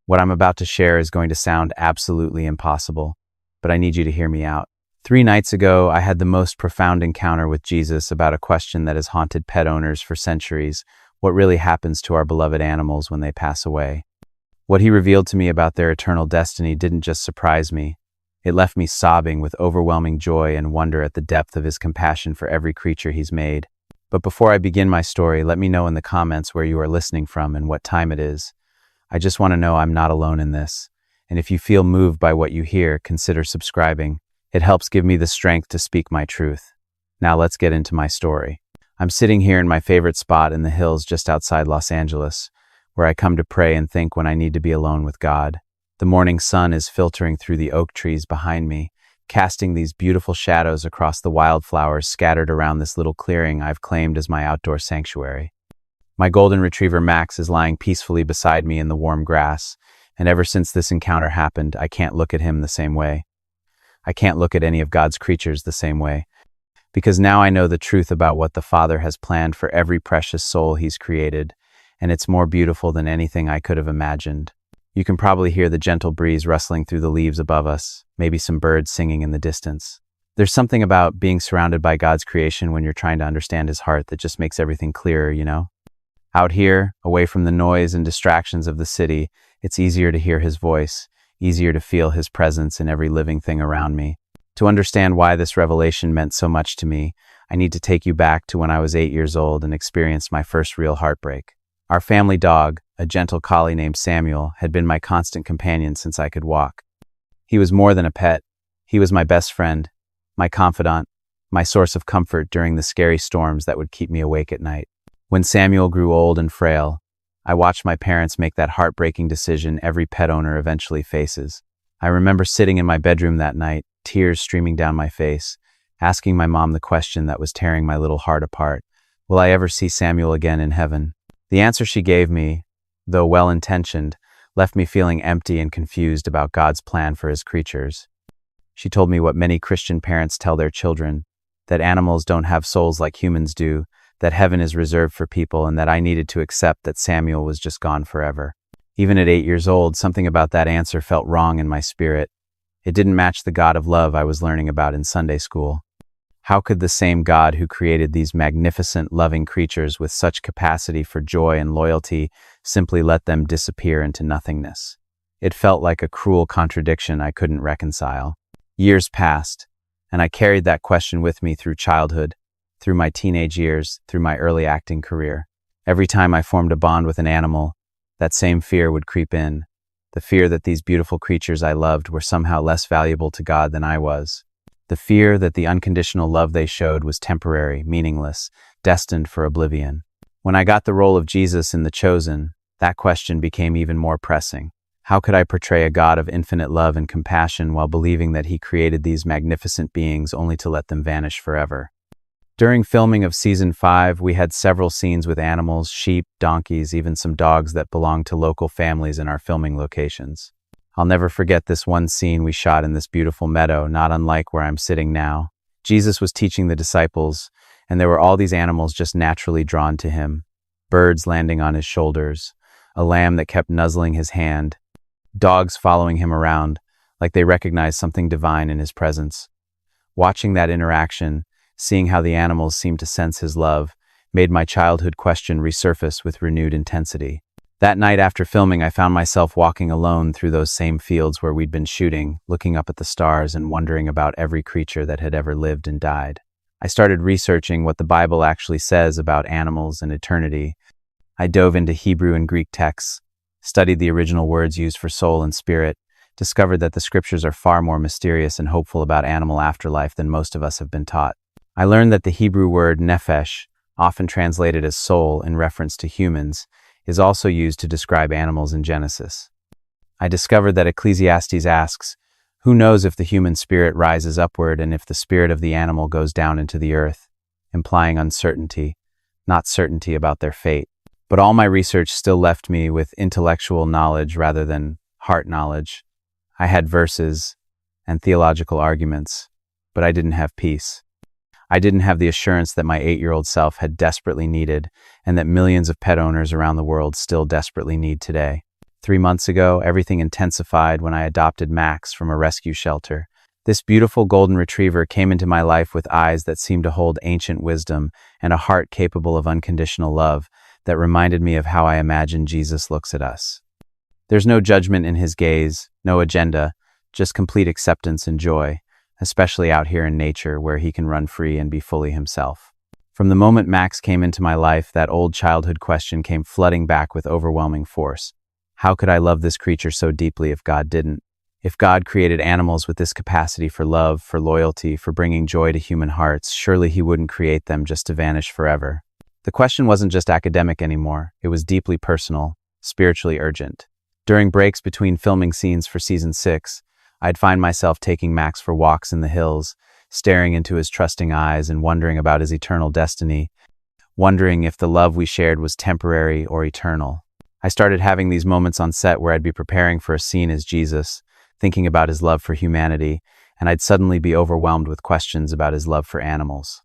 What I'm about to share is going to sound absolutely impossible, but I need you to hear me out. 3 nights ago, I had the most profound encounter with Jesus about a question that has haunted pet owners for centuries: what really happens to our beloved animals when they pass away? What he revealed to me about their eternal destiny didn't just surprise me. It left me sobbing with overwhelming joy and wonder at the depth of his compassion for every creature he's made. But before I begin my story, let me know in the comments where you are listening from and what time it is. I just want to know I'm not alone in this. And if you feel moved by what you hear, consider subscribing. It helps give me the strength to speak my truth. Now let's get into my story. I'm sitting here in my favorite spot in the hills just outside Los Angeles, where I come to pray and think when I need to be alone with God. The morning sun is filtering through the oak trees behind me, casting these beautiful shadows across the wildflowers scattered around this little clearing I've claimed as my outdoor sanctuary. My golden retriever Max is lying peacefully beside me in the warm grass, and ever since this encounter happened, I can't look at him the same way. I can't look at any of God's creatures the same way, because now I know the truth about what the Father has planned for every precious soul he's created, and it's more beautiful than anything I could have imagined. You can probably hear the gentle breeze rustling through the leaves above us, maybe some birds singing in the distance. There's something about being surrounded by God's creation when you're trying to understand his heart that just makes everything clearer, you know? Out here, away from the noise and distractions of the city, it's easier to hear his voice, easier to feel his presence in every living thing around me. To understand why this revelation meant so much to me, I need to take you back to when I was 8 years old and experienced my first real heartbreak. Our family dog, a gentle collie named Samuel, had been my constant companion since I could walk. He was more than a pet. He was my best friend, my confidant, my source of comfort during the scary storms that would keep me awake at night. When Samuel grew old and frail, I watched my parents make that heartbreaking decision every pet owner eventually faces. I remember sitting in my bedroom that night, tears streaming down my face, asking my mom the question that was tearing my little heart apart: will I ever see Samuel again in heaven? The answer she gave me, though well-intentioned, left me feeling empty and confused about God's plan for his creatures. She told me what many Christian parents tell their children, that animals don't have souls like humans do, that heaven is reserved for people, and that I needed to accept that Samuel was just gone forever. Even at 8 years old, something about that answer felt wrong in my spirit. It didn't match the God of love I was learning about in Sunday school. How could the same God who created these magnificent, loving creatures with such capacity for joy and loyalty simply let them disappear into nothingness? It felt like a cruel contradiction I couldn't reconcile. Years passed, and I carried that question with me through childhood, through my teenage years, through my early acting career. Every time I formed a bond with an animal, that same fear would creep in, the fear that these beautiful creatures I loved were somehow less valuable to God than I was. The fear that the unconditional love they showed was temporary, meaningless, destined for oblivion. When I got the role of Jesus in The Chosen, that question became even more pressing. How could I portray a God of infinite love and compassion while believing that he created these magnificent beings only to let them vanish forever? During filming of Season 5, we had several scenes with animals, sheep, donkeys, even some dogs that belonged to local families in our filming locations. I'll never forget this one scene we shot in this beautiful meadow, not unlike where I'm sitting now. Jesus was teaching the disciples, and there were all these animals just naturally drawn to him. Birds landing on his shoulders, a lamb that kept nuzzling his hand, dogs following him around like they recognized something divine in his presence. Watching that interaction, seeing how the animals seemed to sense his love, made my childhood question resurface with renewed intensity. That night after filming, I found myself walking alone through those same fields where we'd been shooting, looking up at the stars and wondering about every creature that had ever lived and died. I started researching what the Bible actually says about animals and eternity. I dove into Hebrew and Greek texts, studied the original words used for soul and spirit, discovered that the scriptures are far more mysterious and hopeful about animal afterlife than most of us have been taught. I learned that the Hebrew word nephesh, often translated as soul in reference to humans, is also used to describe animals in Genesis. I discovered that Ecclesiastes asks, who knows if the human spirit rises upward and if the spirit of the animal goes down into the earth, implying uncertainty, not certainty about their fate. But all my research still left me with intellectual knowledge rather than heart knowledge. I had verses and theological arguments, but I didn't have peace. I didn't have the assurance that my 8-year-old self had desperately needed, and that millions of pet owners around the world still desperately need today. 3 months ago, everything intensified when I adopted Max from a rescue shelter. This beautiful golden retriever came into my life with eyes that seemed to hold ancient wisdom and a heart capable of unconditional love that reminded me of how I imagine Jesus looks at us. There's no judgment in his gaze, no agenda, just complete acceptance and joy, especially out here in nature where he can run free and be fully himself. From the moment Max came into my life, that old childhood question came flooding back with overwhelming force. How could I love this creature so deeply if God didn't? If God created animals with this capacity for love, for loyalty, for bringing joy to human hearts, surely he wouldn't create them just to vanish forever. The question wasn't just academic anymore. It was deeply personal, spiritually urgent. During breaks between filming scenes for season 6, I'd find myself taking Max for walks in the hills, staring into his trusting eyes and wondering about his eternal destiny, wondering if the love we shared was temporary or eternal. I started having these moments on set where I'd be preparing for a scene as Jesus, thinking about his love for humanity, and I'd suddenly be overwhelmed with questions about his love for animals.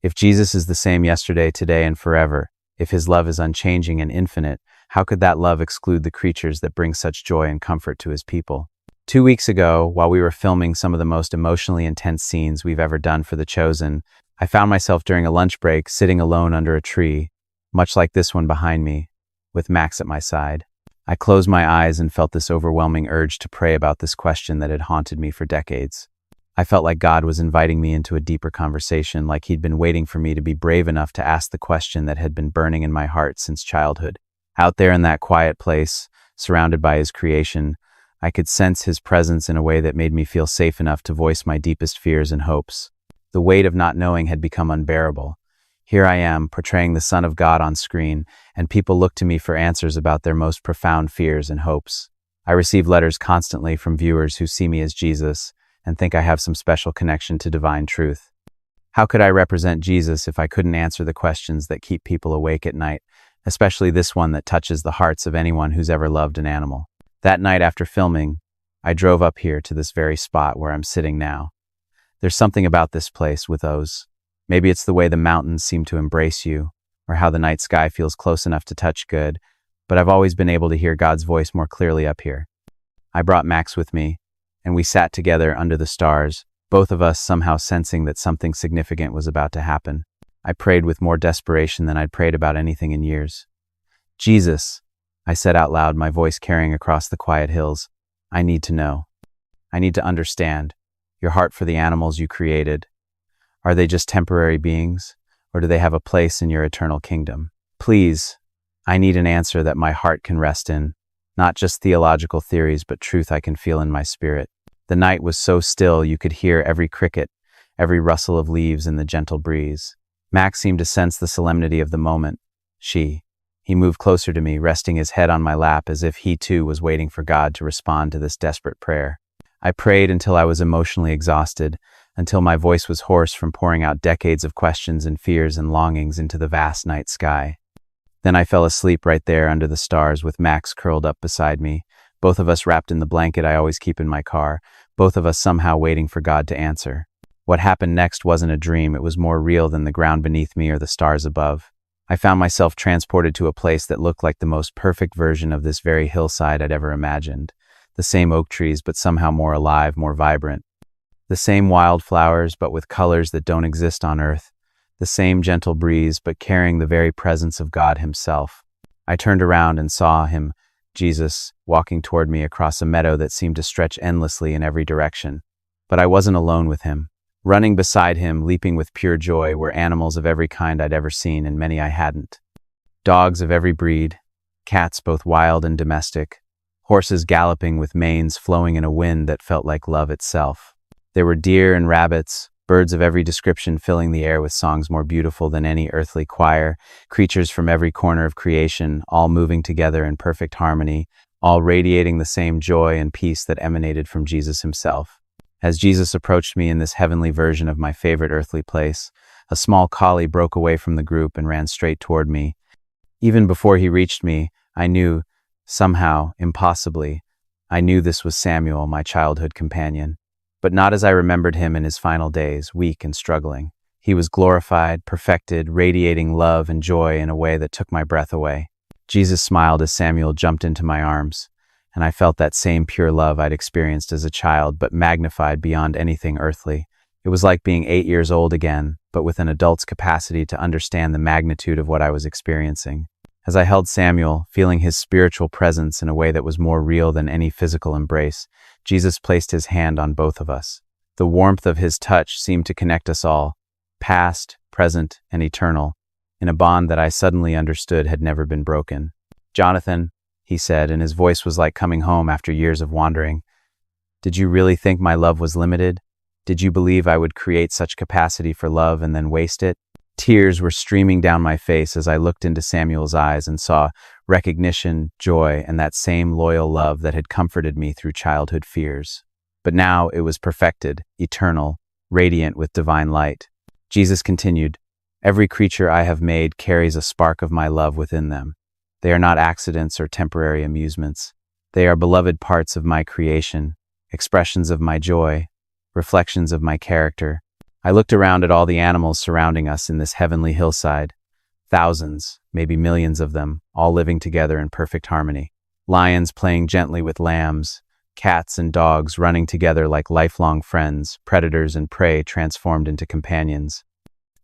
If Jesus is the same yesterday, today, and forever, if his love is unchanging and infinite, how could that love exclude the creatures that bring such joy and comfort to his people? 2 weeks ago, while we were filming some of the most emotionally intense scenes we've ever done for The Chosen, I found myself during a lunch break sitting alone under a tree, much like this one behind me, with Max at my side. I closed my eyes and felt this overwhelming urge to pray about this question that had haunted me for decades. I felt like God was inviting me into a deeper conversation, like he'd been waiting for me to be brave enough to ask the question that had been burning in my heart since childhood. Out there in that quiet place, surrounded by his creation, I could sense his presence in a way that made me feel safe enough to voice my deepest fears and hopes. The weight of not knowing had become unbearable. Here I am, portraying the Son of God on screen, and people look to me for answers about their most profound fears and hopes. I receive letters constantly from viewers who see me as Jesus and think I have some special connection to divine truth. How could I represent Jesus if I couldn't answer the questions that keep people awake at night, especially this one that touches the hearts of anyone who's ever loved an animal? That night after filming, I drove up here to this very spot where I'm sitting now. There's something about this place with those. Maybe it's the way the mountains seem to embrace you, or how the night sky feels close enough to touch good, but I've always been able to hear God's voice more clearly up here. I brought Max with me, and we sat together under the stars, both of us somehow sensing that something significant was about to happen. I prayed with more desperation than I'd prayed about anything in years. Jesus, I said out loud, my voice carrying across the quiet hills, I need to know. I need to understand. Your heart for the animals you created. Are they just temporary beings, or do they have a place in your eternal kingdom? Please, I need an answer that my heart can rest in, not just theological theories, but truth I can feel in my spirit. The night was so still you could hear every cricket, every rustle of leaves in the gentle breeze. Max seemed to sense the solemnity of the moment. He moved closer to me, resting his head on my lap as if he too was waiting for God to respond to this desperate prayer. I prayed until I was emotionally exhausted, until my voice was hoarse from pouring out decades of questions and fears and longings into the vast night sky. Then I fell asleep right there under the stars with Max curled up beside me, both of us wrapped in the blanket I always keep in my car, both of us somehow waiting for God to answer. What happened next wasn't a dream, it was more real than the ground beneath me or the stars above. I found myself transported to a place that looked like the most perfect version of this very hillside I'd ever imagined. The same oak trees, but somehow more alive, more vibrant. The same wildflowers, but with colors that don't exist on earth. The same gentle breeze, but carrying the very presence of God himself. I turned around and saw him, Jesus, walking toward me across a meadow that seemed to stretch endlessly in every direction. But I wasn't alone with him. Running beside him, leaping with pure joy, were animals of every kind I'd ever seen and many I hadn't. Dogs of every breed, cats both wild and domestic, horses galloping with manes flowing in a wind that felt like love itself. There were deer and rabbits, birds of every description filling the air with songs more beautiful than any earthly choir, creatures from every corner of creation, all moving together in perfect harmony, all radiating the same joy and peace that emanated from Jesus himself. As Jesus approached me in this heavenly version of my favorite earthly place, a small collie broke away from the group and ran straight toward me. Even before he reached me, I knew, somehow, impossibly, I knew this was Samuel, my childhood companion. But not as I remembered him in his final days, weak and struggling. He was glorified, perfected, radiating love and joy in a way that took my breath away. Jesus smiled as Samuel jumped into my arms, and I felt that same pure love I'd experienced as a child, but magnified beyond anything earthly. It was like being 8 years old again, but with an adult's capacity to understand the magnitude of what I was experiencing. As I held Samuel, feeling his spiritual presence in a way that was more real than any physical embrace, Jesus placed his hand on both of us. The warmth of his touch seemed to connect us all, past, present, and eternal, in a bond that I suddenly understood had never been broken. "Jonathan," he said, and his voice was like coming home after years of wandering. "Did you really think my love was limited? Did you believe I would create such capacity for love and then waste it?" Tears were streaming down my face as I looked into Samuel's eyes and saw recognition, joy, and that same loyal love that had comforted me through childhood fears. But now it was perfected, eternal, radiant with divine light. Jesus continued, "Every creature I have made carries a spark of my love within them. They are not accidents or temporary amusements. They are beloved parts of my creation, expressions of my joy, reflections of my character." I looked around at all the animals surrounding us in this heavenly hillside. Thousands, maybe millions of them, all living together in perfect harmony. Lions playing gently with lambs, cats and dogs running together like lifelong friends, predators and prey transformed into companions.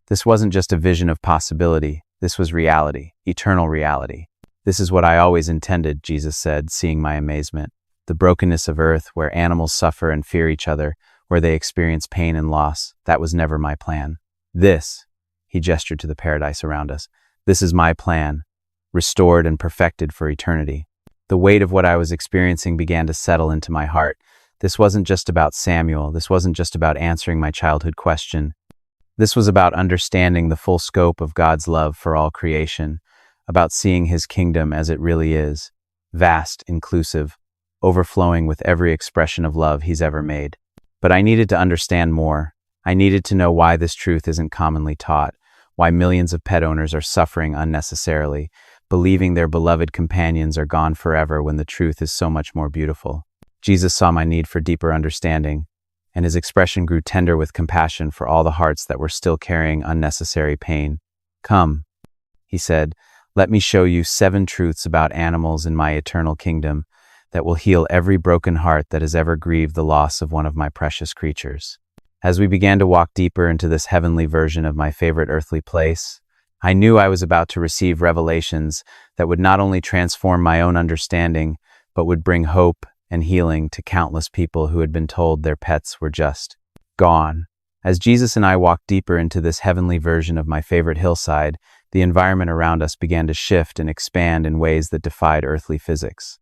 This wasn't just a vision of possibility, this was reality, eternal reality. "This is what I always intended," Jesus said, seeing my amazement. "The brokenness of earth, where animals suffer and fear each other, where they experience pain and loss, that was never my plan. This," he gestured to the paradise around us, "this is my plan, restored and perfected for eternity." The weight of what I was experiencing began to settle into my heart. This wasn't just about Samuel. This wasn't just about answering my childhood question. This was about understanding the full scope of God's love for all creation, about seeing his kingdom as it really is, vast, inclusive, overflowing with every expression of love he's ever made. But I needed to understand more. I needed to know why this truth isn't commonly taught, why millions of pet owners are suffering unnecessarily, believing their beloved companions are gone forever when the truth is so much more beautiful. Jesus saw my need for deeper understanding, and his expression grew tender with compassion for all the hearts that were still carrying unnecessary pain. "Come," he said, "let me show you 7 truths about animals in my eternal kingdom that will heal every broken heart that has ever grieved the loss of one of my precious creatures." As we began to walk deeper into this heavenly version of my favorite earthly place, I knew I was about to receive revelations that would not only transform my own understanding, but would bring hope and healing to countless people who had been told their pets were just gone. As Jesus and I walked deeper into this heavenly version of my favorite hillside, the environment around us began to shift and expand in ways that defied earthly physics.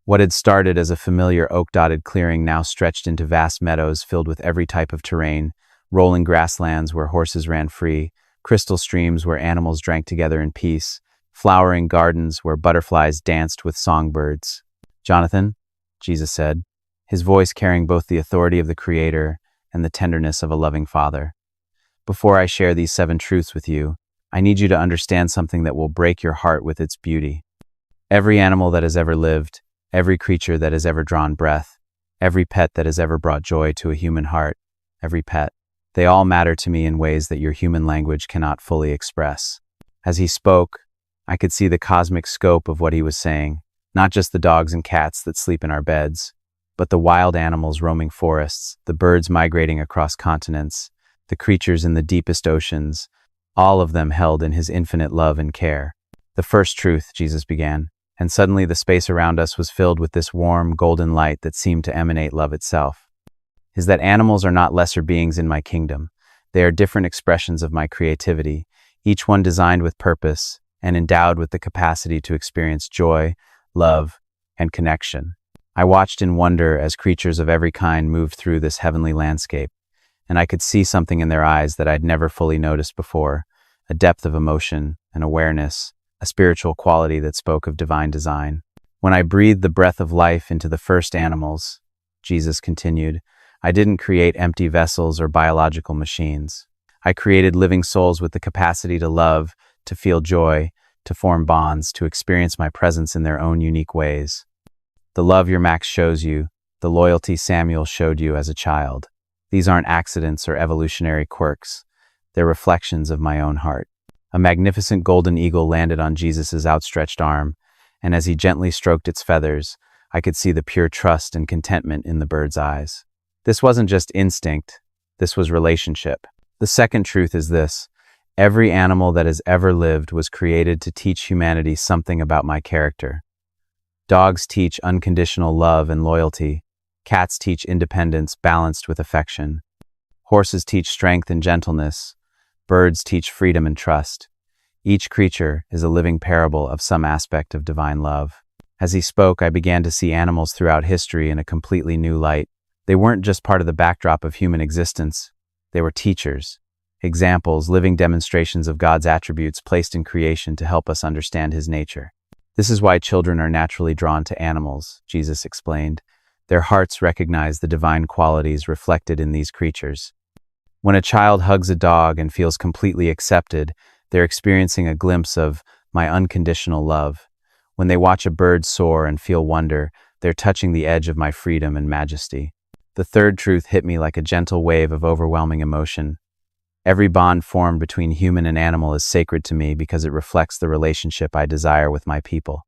What had started as a familiar oak-dotted clearing now stretched into vast meadows filled with every type of terrain, rolling grasslands where horses ran free, crystal streams where animals drank together in peace, flowering gardens where butterflies danced with songbirds. "Jonathan," Jesus said, his voice carrying both the authority of the Creator and the tenderness of a loving Father, "before I share these 7 truths with you, I need you to understand something that will break your heart with its beauty. Every animal that has ever lived, every creature that has ever drawn breath, every pet that has ever brought joy to a human heart, every pet, they all matter to me in ways that your human language cannot fully express." As he spoke, I could see the cosmic scope of what he was saying, not just the dogs and cats that sleep in our beds, but the wild animals roaming forests, the birds migrating across continents, the creatures in the deepest oceans, all of them held in his infinite love and care. "The first truth," Jesus began, and suddenly the space around us was filled with this warm, golden light that seemed to emanate love itself, "is that animals are not lesser beings in my kingdom. They are different expressions of my creativity, each one designed with purpose and endowed with the capacity to experience joy, love, and connection." I watched in wonder as creatures of every kind moved through this heavenly landscape, and I could see something in their eyes that I'd never fully noticed before, a depth of emotion, an awareness, a spiritual quality that spoke of divine design. "When I breathed the breath of life into the first animals," Jesus continued, "I didn't create empty vessels or biological machines. I created living souls with the capacity to love, to feel joy, to form bonds, to experience my presence in their own unique ways. The love your Max shows you, the loyalty Samuel showed you as a child. These aren't accidents or evolutionary quirks. They're reflections of my own heart. A magnificent golden eagle landed on Jesus' outstretched arm, and as he gently stroked its feathers, I could see the pure trust and contentment in the bird's eyes. This wasn't just instinct, this was relationship. The second truth is this: every animal that has ever lived was created to teach humanity something about my character. Dogs teach unconditional love and loyalty. Cats teach independence balanced with affection. Horses teach strength and gentleness. Birds teach freedom and trust. Each creature is a living parable of some aspect of divine love. As he spoke, I began to see animals throughout history in a completely new light. They weren't just part of the backdrop of human existence. They were teachers, examples, living demonstrations of God's attributes placed in creation to help us understand his nature. This is why children are naturally drawn to animals, Jesus explained. Their hearts recognize the divine qualities reflected in these creatures. When a child hugs a dog and feels completely accepted, they're experiencing a glimpse of my unconditional love. When they watch a bird soar and feel wonder, they're touching the edge of my freedom and majesty. The third truth hit me like a gentle wave of overwhelming emotion. Every bond formed between human and animal is sacred to me because it reflects the relationship I desire with my people.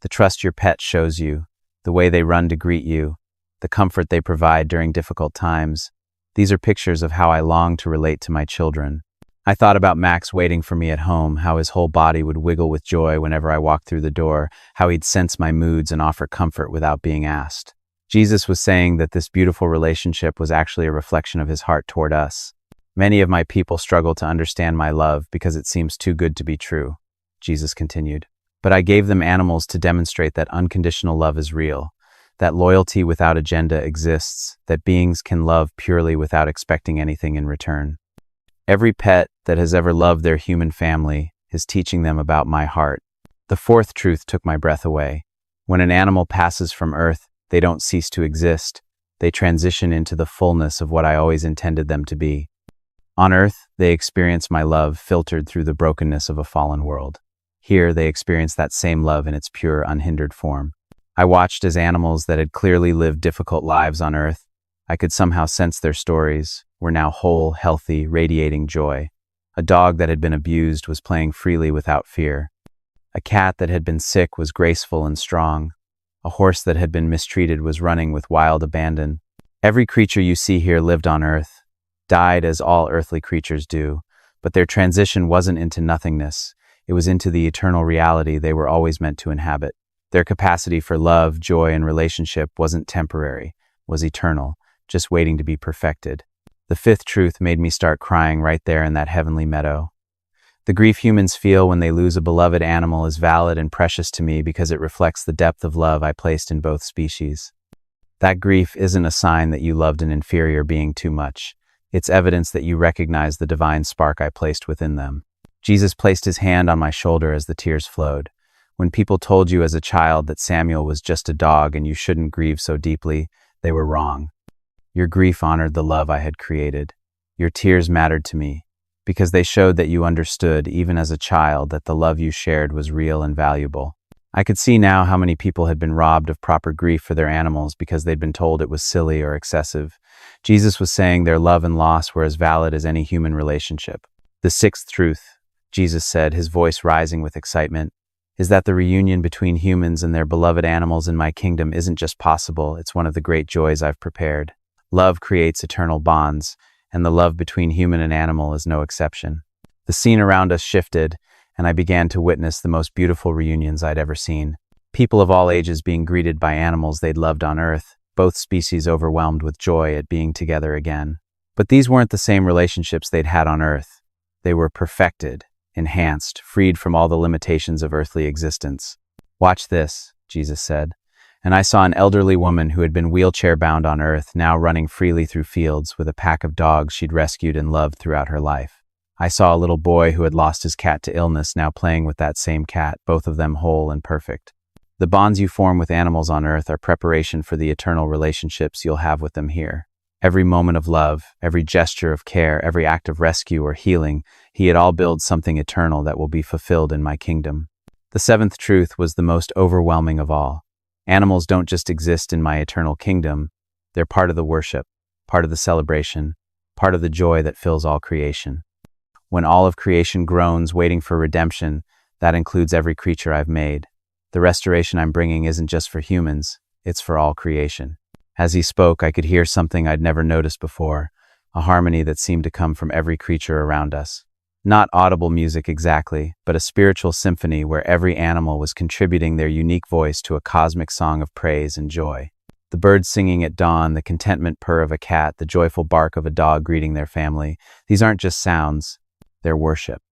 The trust your pet shows you, the way they run to greet you, the comfort they provide during difficult times. These are pictures of how I long to relate to my children. I thought about Max waiting for me at home, how his whole body would wiggle with joy whenever I walked through the door, how he'd sense my moods and offer comfort without being asked. Jesus was saying that this beautiful relationship was actually a reflection of his heart toward us. Many of my people struggle to understand my love because it seems too good to be true, Jesus continued. But I gave them animals to demonstrate that unconditional love is real, that loyalty without agenda exists, that beings can love purely without expecting anything in return. Every pet that has ever loved their human family is teaching them about my heart. The fourth truth took my breath away. When an animal passes from Earth, they don't cease to exist. They transition into the fullness of what I always intended them to be. On Earth, they experience my love filtered through the brokenness of a fallen world. Here, they experience that same love in its pure, unhindered form. I watched as animals that had clearly lived difficult lives on Earth, I could somehow sense their stories, were now whole, healthy, radiating joy. A dog that had been abused was playing freely without fear. A cat that had been sick was graceful and strong. A horse that had been mistreated was running with wild abandon. Every creature you see here lived on Earth, died as all earthly creatures do, but their transition wasn't into nothingness. It was into the eternal reality they were always meant to inhabit. Their capacity for love, joy, and relationship wasn't temporary, was eternal, just waiting to be perfected. The fifth truth made me start crying right there in that heavenly meadow. The grief humans feel when they lose a beloved animal is valid and precious to me because it reflects the depth of love I placed in both species. That grief isn't a sign that you loved an inferior being too much. It's evidence that you recognize the divine spark I placed within them. Jesus placed his hand on my shoulder as the tears flowed. When people told you as a child that Samuel was just a dog and you shouldn't grieve so deeply, they were wrong. Your grief honored the love I had created. Your tears mattered to me, because they showed that you understood, even as a child, that the love you shared was real and valuable. I could see now how many people had been robbed of proper grief for their animals because they'd been told it was silly or excessive. Jesus was saying their love and loss were as valid as any human relationship. The sixth truth, Jesus said, his voice rising with excitement, is that the reunion between humans and their beloved animals in my kingdom isn't just possible, it's one of the great joys I've prepared. Love creates eternal bonds, and the love between human and animal is no exception. The scene around us shifted, and I began to witness the most beautiful reunions I'd ever seen. People of all ages being greeted by animals they'd loved on Earth, both species overwhelmed with joy at being together again. But these weren't the same relationships they'd had on Earth. They were perfected, enhanced, freed from all the limitations of earthly existence. "Watch this," Jesus said. And I saw an elderly woman who had been wheelchair-bound on Earth, now running freely through fields with a pack of dogs she'd rescued and loved throughout her life. I saw a little boy who had lost his cat to illness, now playing with that same cat, both of them whole and perfect. The bonds you form with animals on Earth are preparation for the eternal relationships you'll have with them here. Every moment of love, every gesture of care, every act of rescue or healing, he had all built something eternal that will be fulfilled in my kingdom. The seventh truth was the most overwhelming of all. Animals don't just exist in my eternal kingdom, they're part of the worship, part of the celebration, part of the joy that fills all creation. When all of creation groans, waiting for redemption, that includes every creature I've made. The restoration I'm bringing isn't just for humans, it's for all creation. As he spoke, I could hear something I'd never noticed before, a harmony that seemed to come from every creature around us. Not audible music exactly, but a spiritual symphony where every animal was contributing their unique voice to a cosmic song of praise and joy. The birds singing at dawn, the contentment purr of a cat, the joyful bark of a dog greeting their family. These aren't just sounds, they're worship.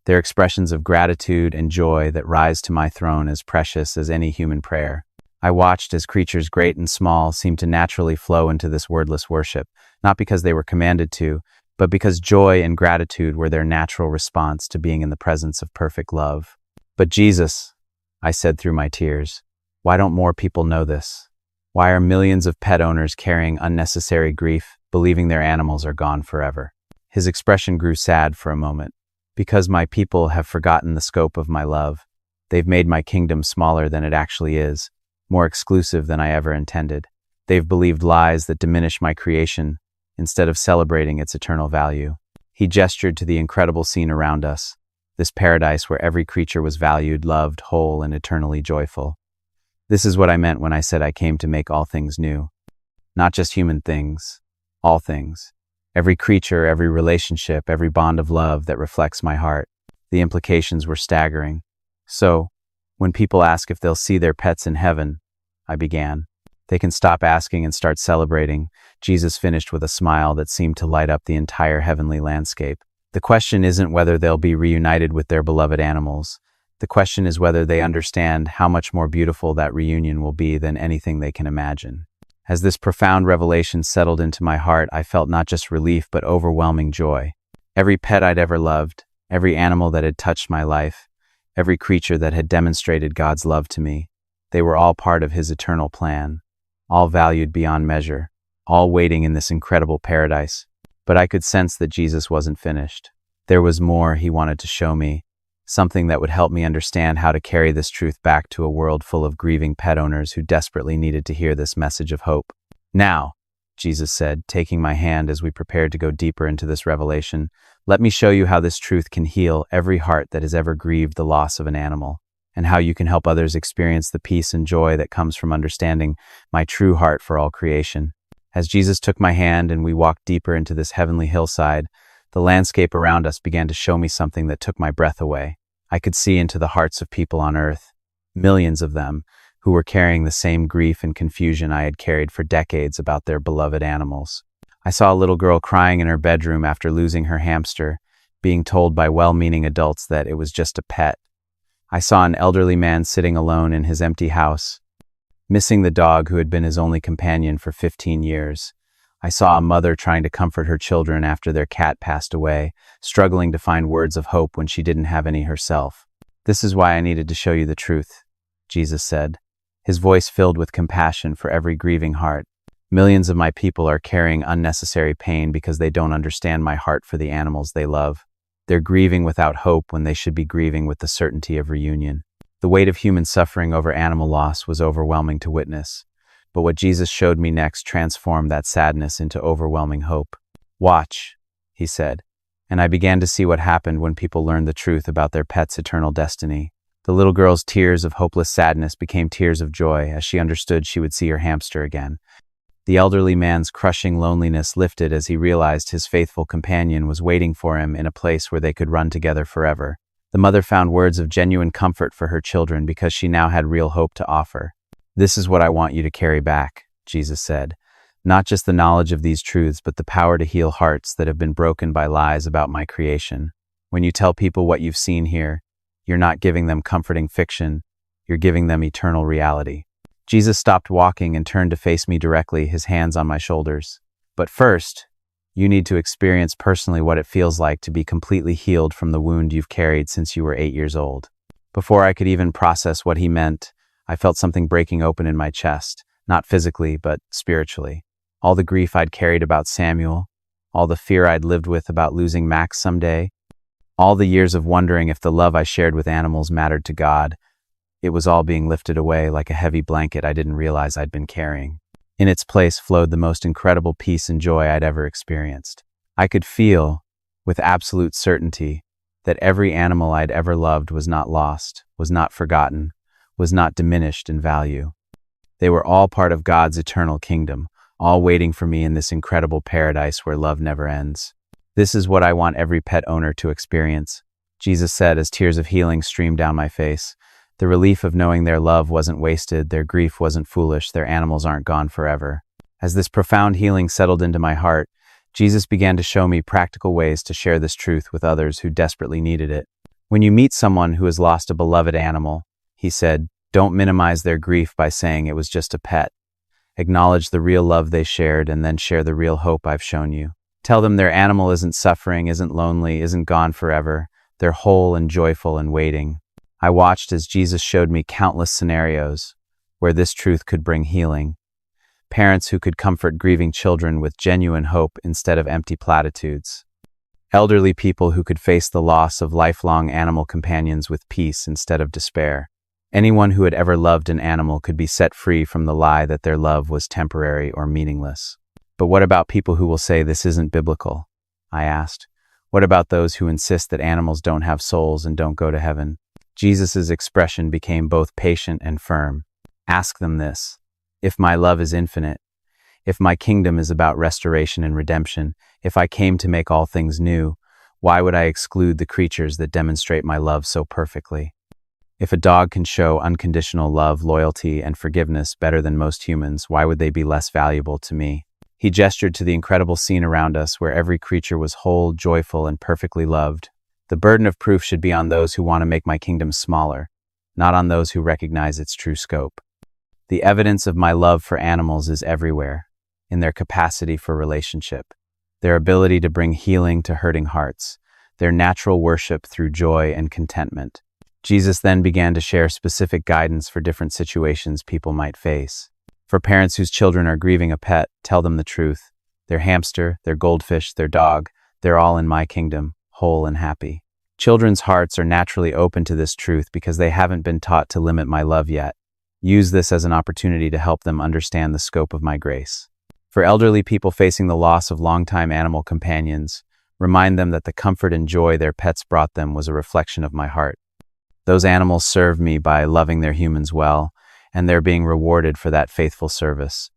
They're expressions of gratitude and joy that rise to my throne as precious as any human prayer. I watched as creatures great and small seemed to naturally flow into this wordless worship, not because they were commanded to, but because joy and gratitude were their natural response to being in the presence of perfect love. But Jesus, I said through my tears, why don't more people know this? Why are millions of pet owners carrying unnecessary grief, believing their animals are gone forever? His expression grew sad for a moment. Because my people have forgotten the scope of my love. They've made my kingdom smaller than it actually is, more exclusive than I ever intended. They've believed lies that diminish my creation instead of celebrating its eternal value. He gestured to the incredible scene around us, this paradise where every creature was valued, loved, whole, and eternally joyful. This is what I meant when I said I came to make all things new. Not just human things, all things. Every creature, every relationship, every bond of love that reflects my heart. The implications were staggering. So, when people ask if they'll see their pets in heaven, I began. They can stop asking and start celebrating. Jesus finished with a smile that seemed to light up the entire heavenly landscape. The question isn't whether they'll be reunited with their beloved animals. The question is whether they understand how much more beautiful that reunion will be than anything they can imagine. As this profound revelation settled into my heart, I felt not just relief, but overwhelming joy. Every pet I'd ever loved, every animal that had touched my life, every creature that had demonstrated God's love to me, they were all part of His eternal plan, all valued beyond measure, all waiting in this incredible paradise. But I could sense that Jesus wasn't finished. There was more He wanted to show me, something that would help me understand how to carry this truth back to a world full of grieving pet owners who desperately needed to hear this message of hope. Now, Jesus said, taking my hand as we prepared to go deeper into this revelation, let me show you how this truth can heal every heart that has ever grieved the loss of an animal, and how you can help others experience the peace and joy that comes from understanding my true heart for all creation. As Jesus took my hand and we walked deeper into this heavenly hillside, the landscape around us began to show me something that took my breath away. I could see into the hearts of people on earth, millions of them, who were carrying the same grief and confusion I had carried for decades about their beloved animals. I saw a little girl crying in her bedroom after losing her hamster, being told by well-meaning adults that it was just a pet. I saw an elderly man sitting alone in his empty house, missing the dog who had been his only companion for 15 years. I saw a mother trying to comfort her children after their cat passed away, struggling to find words of hope when she didn't have any herself. This is why I needed to show you the truth, Jesus said, his voice filled with compassion for every grieving heart. Millions of my people are carrying unnecessary pain because they don't understand my heart for the animals they love. They're grieving without hope when they should be grieving with the certainty of reunion. The weight of human suffering over animal loss was overwhelming to witness. But what Jesus showed me next transformed that sadness into overwhelming hope. Watch, he said, and I began to see what happened when people learned the truth about their pet's eternal destiny. The little girl's tears of hopeless sadness became tears of joy as she understood she would see her hamster again. The elderly man's crushing loneliness lifted as he realized his faithful companion was waiting for him in a place where they could run together forever. The mother found words of genuine comfort for her children because she now had real hope to offer. This is what I want you to carry back, Jesus said. Not just the knowledge of these truths, but the power to heal hearts that have been broken by lies about my creation. When you tell people what you've seen here, you're not giving them comforting fiction, you're giving them eternal reality. Jesus stopped walking and turned to face me directly, his hands on my shoulders. But first, you need to experience personally what it feels like to be completely healed from the wound you've carried since you were 8 years old. Before I could even process what he meant, I felt something breaking open in my chest, not physically, but spiritually. All the grief I'd carried about Samuel, all the fear I'd lived with about losing Max someday, all the years of wondering if the love I shared with animals mattered to God, it was all being lifted away like a heavy blanket I didn't realize I'd been carrying. In its place flowed the most incredible peace and joy I'd ever experienced. I could feel, with absolute certainty that every animal I'd ever loved was not lost, was not forgotten, was not diminished in value. They were all part of God's eternal kingdom, all waiting for me in this incredible paradise where love never ends. This is what I want every pet owner to experience, Jesus said as tears of healing streamed down my face. The relief of knowing their love wasn't wasted, their grief wasn't foolish, their animals aren't gone forever. As this profound healing settled into my heart, Jesus began to show me practical ways to share this truth with others who desperately needed it. When you meet someone who has lost a beloved animal, he said, don't minimize their grief by saying it was just a pet. Acknowledge the real love they shared and then share the real hope I've shown you. Tell them their animal isn't suffering, isn't lonely, isn't gone forever. They're whole and joyful and waiting. I watched as Jesus showed me countless scenarios where this truth could bring healing. Parents who could comfort grieving children with genuine hope instead of empty platitudes. Elderly people who could face the loss of lifelong animal companions with peace instead of despair. Anyone who had ever loved an animal could be set free from the lie that their love was temporary or meaningless. But what about people who will say this isn't biblical? I asked. What about those who insist that animals don't have souls and don't go to heaven? Jesus' expression became both patient and firm. Ask them this. If my love is infinite, if my kingdom is about restoration and redemption, if I came to make all things new, why would I exclude the creatures that demonstrate my love so perfectly? If a dog can show unconditional love, loyalty, and forgiveness better than most humans, why would they be less valuable to me? He gestured to the incredible scene around us where every creature was whole, joyful, and perfectly loved. The burden of proof should be on those who want to make my kingdom smaller, not on those who recognize its true scope. The evidence of my love for animals is everywhere, in their capacity for relationship, their ability to bring healing to hurting hearts, their natural worship through joy and contentment. Jesus then began to share specific guidance for different situations people might face. For parents whose children are grieving a pet, tell them the truth. Their hamster, their goldfish, their dog, they're all in my kingdom, whole and happy. Children's hearts are naturally open to this truth because they haven't been taught to limit my love yet. Use this as an opportunity to help them understand the scope of my grace. For elderly people facing the loss of longtime animal companions, remind them that the comfort and joy their pets brought them was a reflection of my heart. Those animals served me by loving their humans well, and they're being rewarded for that faithful service.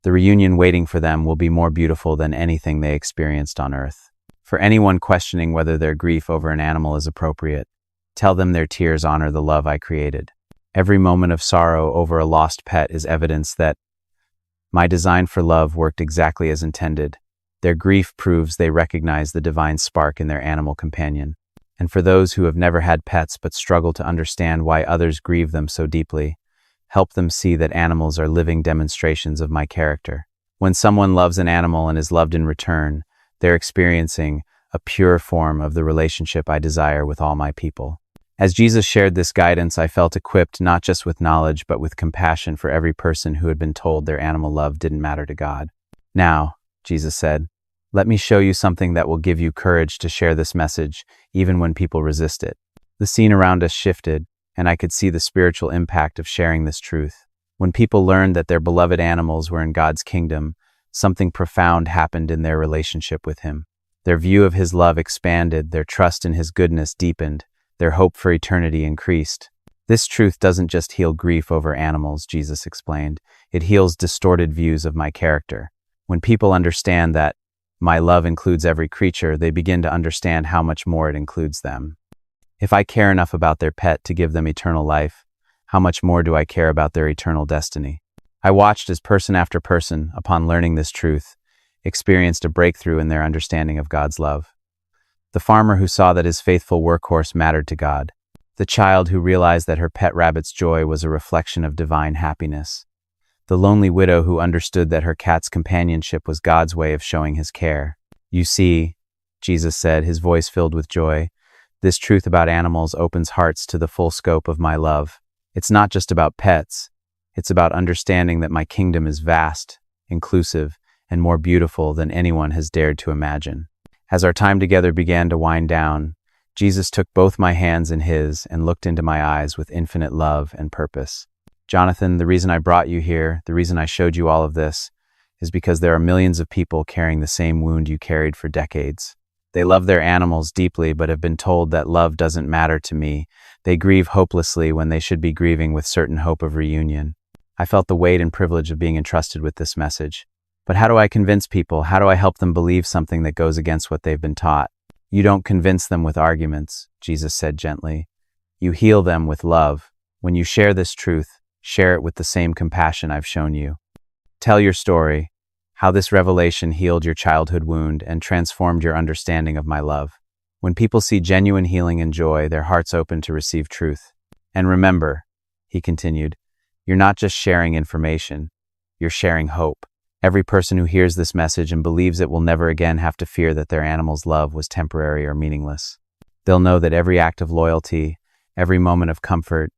The reunion waiting for them will be more beautiful than anything they experienced on earth. For anyone questioning whether their grief over an animal is appropriate, tell them their tears honor the love I created. Every moment of sorrow over a lost pet is evidence that my design for love worked exactly as intended. Their grief proves they recognize the divine spark in their animal companion. And for those who have never had pets but struggle to understand why others grieve them so deeply, help them see that animals are living demonstrations of my character. When someone loves an animal and is loved in return, they're experiencing a pure form of the relationship I desire with all my people. As Jesus shared this guidance, I felt equipped not just with knowledge but with compassion for every person who had been told their animal love didn't matter to God. Now, Jesus said, let me show you something that will give you courage to share this message, even when people resist it. The scene around us shifted, and I could see the spiritual impact of sharing this truth. When people learned that their beloved animals were in God's kingdom, something profound happened in their relationship with Him. Their view of His love expanded, their trust in His goodness deepened, their hope for eternity increased. This truth doesn't just heal grief over animals, Jesus explained. It heals distorted views of my character. When people understand that my love includes every creature, they begin to understand how much more it includes them. If I care enough about their pet to give them eternal life, how much more do I care about their eternal destiny? I watched as person after person, upon learning this truth, experienced a breakthrough in their understanding of God's love. The farmer who saw that his faithful workhorse mattered to God. The child who realized that her pet rabbit's joy was a reflection of divine happiness. The lonely widow who understood that her cat's companionship was God's way of showing His care. You see, Jesus said, His voice filled with joy, this truth about animals opens hearts to the full scope of my love. It's not just about pets. It's about understanding that my kingdom is vast, inclusive, and more beautiful than anyone has dared to imagine. As our time together began to wind down, Jesus took both my hands in His and looked into my eyes with infinite love and purpose. Jonathan, the reason I brought you here, the reason I showed you all of this, is because there are millions of people carrying the same wound you carried for decades. They love their animals deeply but have been told that love doesn't matter to me. They grieve hopelessly when they should be grieving with certain hope of reunion. I felt the weight and privilege of being entrusted with this message. But how do I convince people? How do I help them believe something that goes against what they've been taught? You don't convince them with arguments, Jesus said gently. You heal them with love. When you share this truth, share it with the same compassion I've shown you. Tell your story, how this revelation healed your childhood wound and transformed your understanding of my love. When people see genuine healing and joy, their hearts open to receive truth. And remember, he continued, you're not just sharing information, you're sharing hope. Every person who hears this message and believes it will never again have to fear that their animal's love was temporary or meaningless. They'll know that every act of loyalty, every moment of comfort,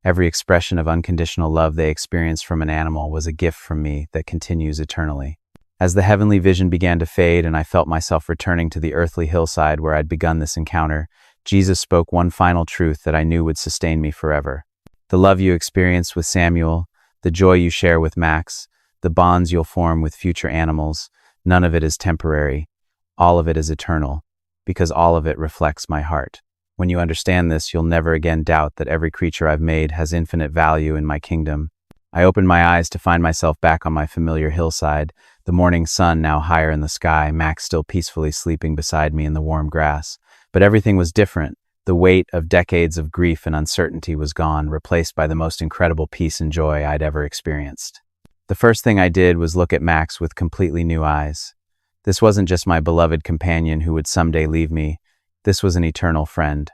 every expression of unconditional love they experienced from an animal was a gift from me that continues eternally. As the heavenly vision began to fade and I felt myself returning to the earthly hillside where I'd begun this encounter, Jesus spoke one final truth that I knew would sustain me forever. The love you experienced with Samuel, the joy you share with Max, the bonds you'll form with future animals, none of it is temporary. All of it is eternal, because all of it reflects my heart. When you understand this, you'll never again doubt that every creature I've made has infinite value in my kingdom. I opened my eyes to find myself back on my familiar hillside, the morning sun now higher in the sky, Max still peacefully sleeping beside me in the warm grass. But everything was different. The weight of decades of grief and uncertainty was gone, replaced by the most incredible peace and joy I'd ever experienced. The first thing I did was look at Max with completely new eyes. This wasn't just my beloved companion who would someday leave me. This was an eternal friend,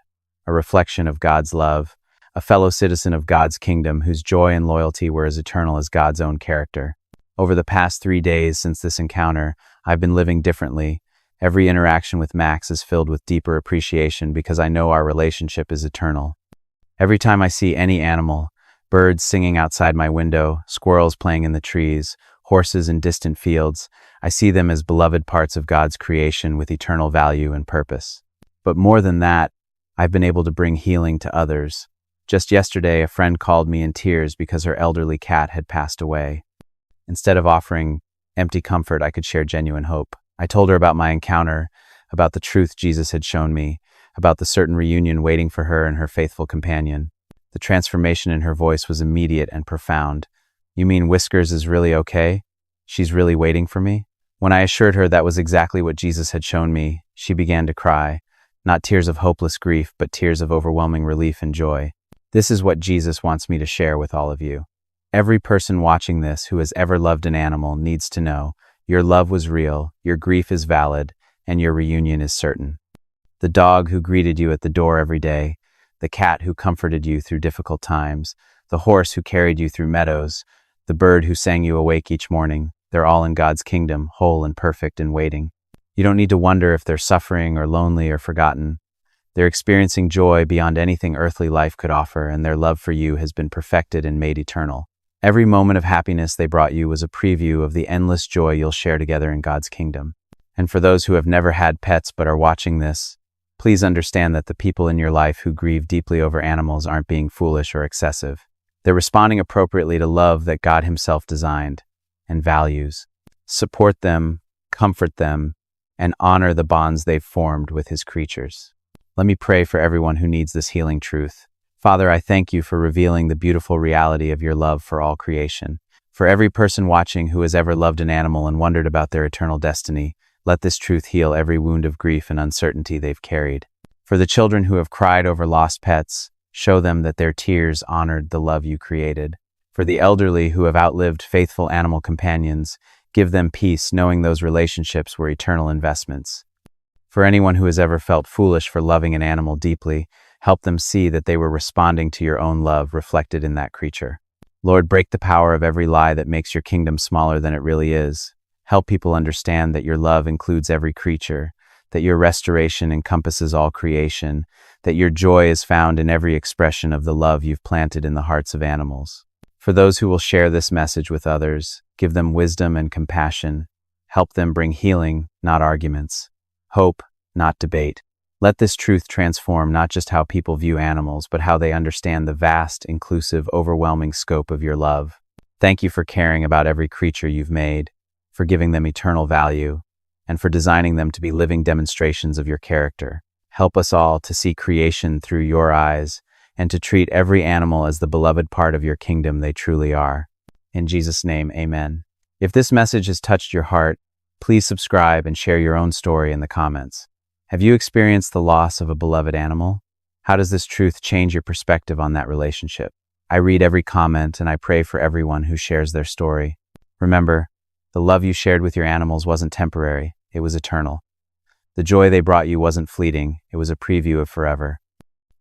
a reflection of God's love, a fellow citizen of God's kingdom whose joy and loyalty were as eternal as God's own character. Over the past 3 days since this encounter, I've been living differently. Every interaction with Max is filled with deeper appreciation because I know our relationship is eternal. Every time I see any animal, birds singing outside my window, squirrels playing in the trees, horses in distant fields, I see them as beloved parts of God's creation with eternal value and purpose. But more than that, I've been able to bring healing to others. Just yesterday, a friend called me in tears because her elderly cat had passed away. Instead of offering empty comfort, I could share genuine hope. I told her about my encounter, about the truth Jesus had shown me, about the certain reunion waiting for her and her faithful companion. The transformation in her voice was immediate and profound. You mean Whiskers is really okay? She's really waiting for me? When I assured her that was exactly what Jesus had shown me, she began to cry. Not tears of hopeless grief, but tears of overwhelming relief and joy. This is what Jesus wants me to share with all of you. Every person watching this who has ever loved an animal needs to know your love was real, your grief is valid, and your reunion is certain. The dog who greeted you at the door every day, the cat who comforted you through difficult times, the horse who carried you through meadows, the bird who sang you awake each morning, they're all in God's kingdom, whole and perfect and waiting. You don't need to wonder if they're suffering or lonely or forgotten. They're experiencing joy beyond anything earthly life could offer, and their love for you has been perfected and made eternal. Every moment of happiness they brought you was a preview of the endless joy you'll share together in God's kingdom. And for those who have never had pets but are watching this, please understand that the people in your life who grieve deeply over animals aren't being foolish or excessive. They're responding appropriately to love that God Himself designed and values. Support them, comfort them, and honor the bonds they've formed with His creatures. Let me pray for everyone who needs this healing truth. Father, I thank you for revealing the beautiful reality of your love for all creation. For every person watching who has ever loved an animal and wondered about their eternal destiny, let this truth heal every wound of grief and uncertainty they've carried. For the children who have cried over lost pets, show them that their tears honored the love you created. For the elderly who have outlived faithful animal companions, give them peace knowing those relationships were eternal investments. For anyone who has ever felt foolish for loving an animal deeply, help them see that they were responding to your own love reflected in that creature. Lord, break the power of every lie that makes your kingdom smaller than it really is. Help people understand that your love includes every creature, that your restoration encompasses all creation, that your joy is found in every expression of the love you've planted in the hearts of animals. For those who will share this message with others, give them wisdom and compassion. Help them bring healing, not arguments. Hope, not debate. Let this truth transform not just how people view animals, but how they understand the vast, inclusive, overwhelming scope of your love. Thank you for caring about every creature you've made, for giving them eternal value, and for designing them to be living demonstrations of your character. Help us all to see creation through your eyes and to treat every animal as the beloved part of your kingdom they truly are. In Jesus' name, amen. If this message has touched your heart, please subscribe and share your own story in the comments. Have you experienced the loss of a beloved animal? How does this truth change your perspective on that relationship? I read every comment and I pray for everyone who shares their story. Remember, the love you shared with your animals wasn't temporary, it was eternal. The joy they brought you wasn't fleeting, it was a preview of forever.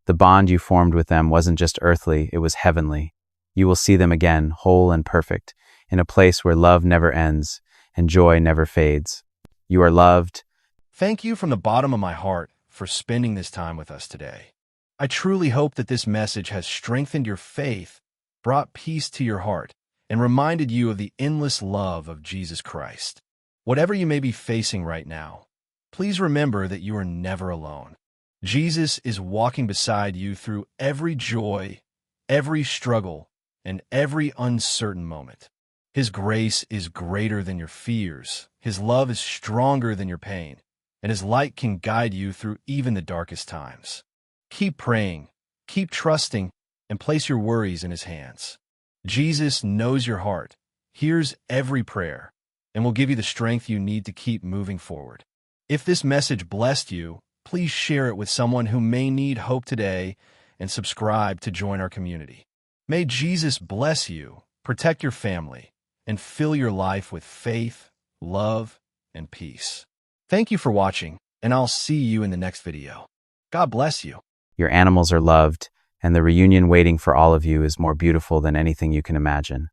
The bond you formed with them wasn't just earthly, it was heavenly. You will see them again, whole and perfect, in a place where love never ends and joy never fades. You are loved. Thank you from the bottom of my heart for spending this time with us today. I truly hope that this message has strengthened your faith, brought peace to your heart, and reminded you of the endless love of Jesus Christ. Whatever you may be facing right now, please remember that you are never alone. Jesus is walking beside you through every joy, every struggle, and every uncertain moment. His grace is greater than your fears. His love is stronger than your pain, and His light can guide you through even the darkest times. Keep praying, keep trusting, and place your worries in His hands. Jesus knows your heart, hears every prayer, and will give you the strength you need to keep moving forward. If this message blessed you, please share it with someone who may need hope today and subscribe to join our community. May Jesus bless you, protect your family, and fill your life with faith, love, and peace. Thank you for watching, and I'll see you in the next video. God bless you. Your animals are loved, and the reunion waiting for all of you is more beautiful than anything you can imagine.